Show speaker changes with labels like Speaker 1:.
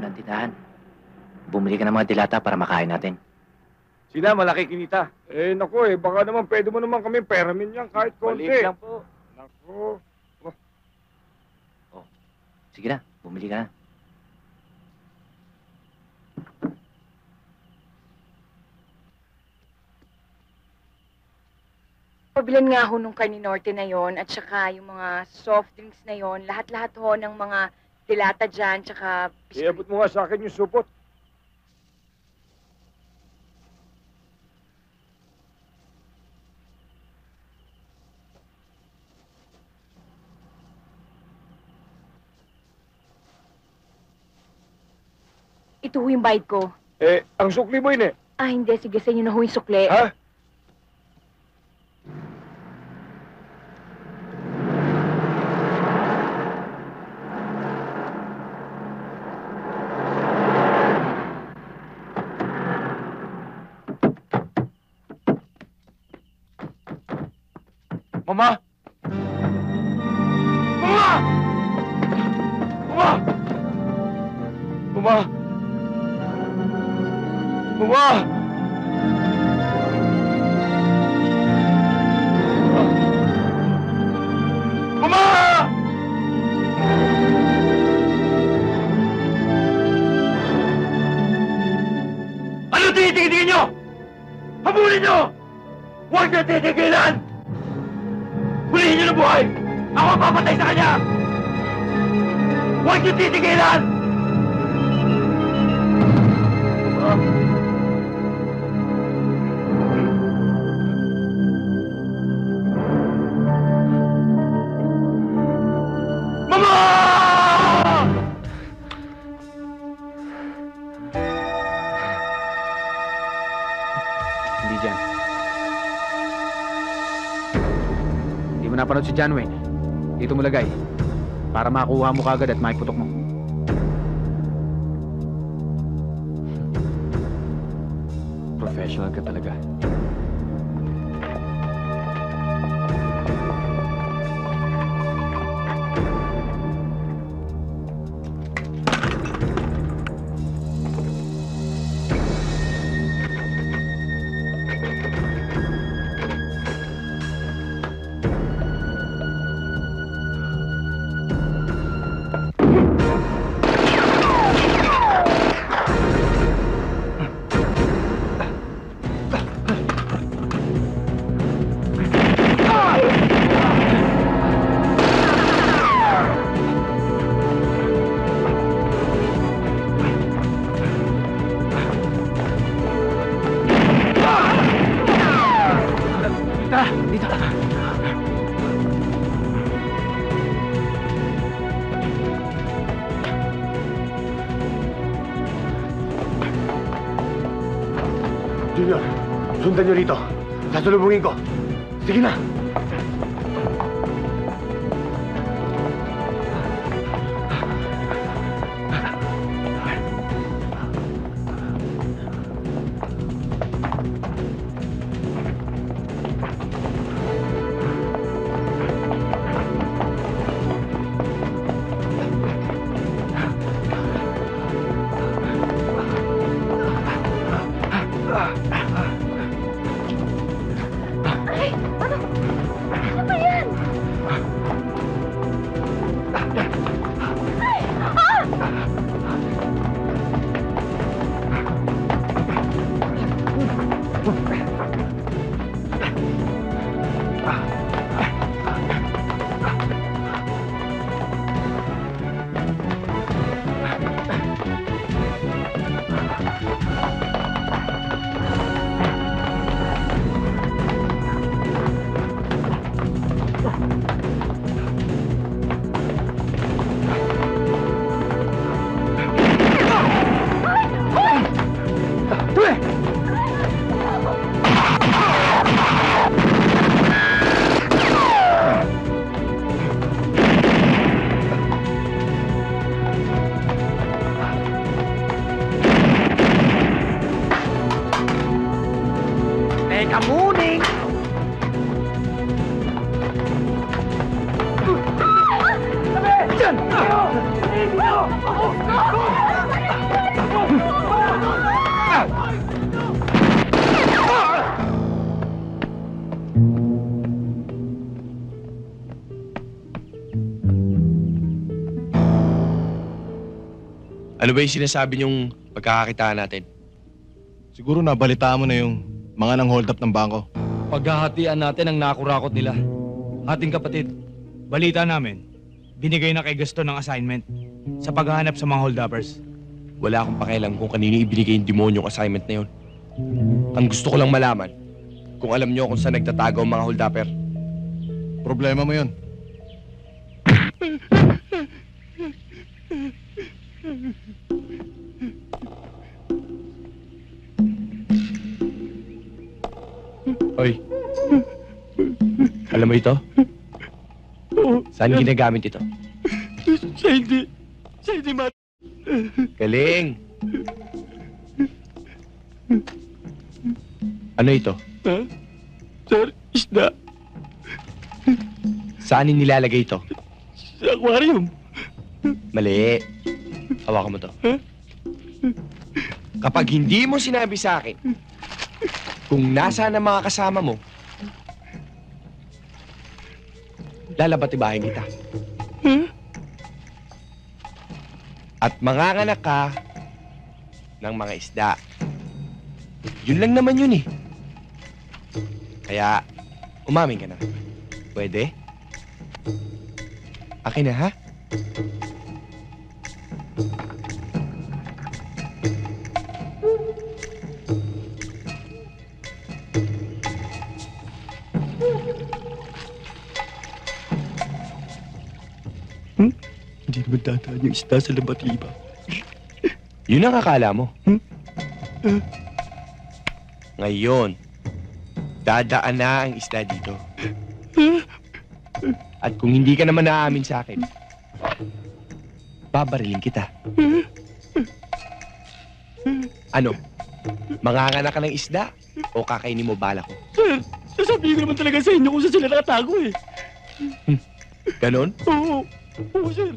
Speaker 1: ng tindahan. Bumili ka ng mga dilata para makain natin.
Speaker 2: Sila, malaki kinita. Eh, naku eh, baka naman pwede mo naman kami peramin yan kahit konti.
Speaker 1: Maliit lang po.
Speaker 2: Naku.
Speaker 1: Oh, sige na, bumili ka na.
Speaker 3: Pabilan nga ho nung Carne Norte na yon at saka yung mga soft drinks na yon, lahat-lahat ho ng mga dilata dyan, tsaka
Speaker 2: Iabot mo nga sa akin yung supot.
Speaker 3: ito ho yung bayad ko.
Speaker 2: Eh, ang sukli mo yun eh.
Speaker 3: Ah, hindi. Sige, sa inyo na ho yung sukli.
Speaker 2: Ha? Mama! Mama! Mama! Mama! Mama! Mama! Ano tinitingin nyo? Habulin nyo! Huwag nyo titigilan! Hulihin niyo ng buhay! Ako ang papatay sa kanya! Huwag niyo titigilan! Mama!
Speaker 4: Hindi dyan. Hindi mo napanood si John Wayne. Dito mo lagay. Para makuha mo kagad at maiputok mo. Professional ka talaga. Dito!
Speaker 2: Junior, sundan nyo rito. Sasalubungin ko. Sige na! Dyan! Ano ba yung sinasabi niyong pagkakakitaan natin?
Speaker 5: Siguro nabalitaan mo na yung mga nang hold up ng bangko.
Speaker 6: Paghahatian natin ang nakurakot nila. Ating kapatid, balita namin, binigay na kay Gaston ng assignment sa paghahanap sa mga hold-uppers.
Speaker 2: Wala akong pakialam kung kanino ibinigay yung demonyong assignment na yun. Ang gusto ko lang malaman, kung alam niyo kung saan nagtatago ang mga hold-upper.
Speaker 5: Problema mo yun.
Speaker 2: Hoy. Alam mo ito? Saan ginagamit ito?
Speaker 6: Sa hindi
Speaker 2: Galing! Ano ito?
Speaker 6: Sir, isda,
Speaker 2: Saan nilalagay ito?
Speaker 6: sa aquarium.
Speaker 2: Mali. Hawakan mo to. Kapag hindi mo sinabi sa akin kung nasaan ang mga kasama mo, lalabatibahin kita. At manganganak ka ng mga isda. Yun lang naman yun eh. Kaya, umamin ka na. Pwede? Akin na, ha?
Speaker 6: Hindi naman dadaan yung isda sa labatiba.
Speaker 2: Yun ang akala mo. Ngayon, dadaan na ang isda dito. At kung hindi ka naman naaamin sa akin, babariling kita. Ano? Manganganak ka ng isda o kakainin mo bala ko?
Speaker 6: Sir, sasabihin ko naman talaga sa inyo kung saan sila nakatago eh.
Speaker 2: Ganon?
Speaker 6: Oo, sir.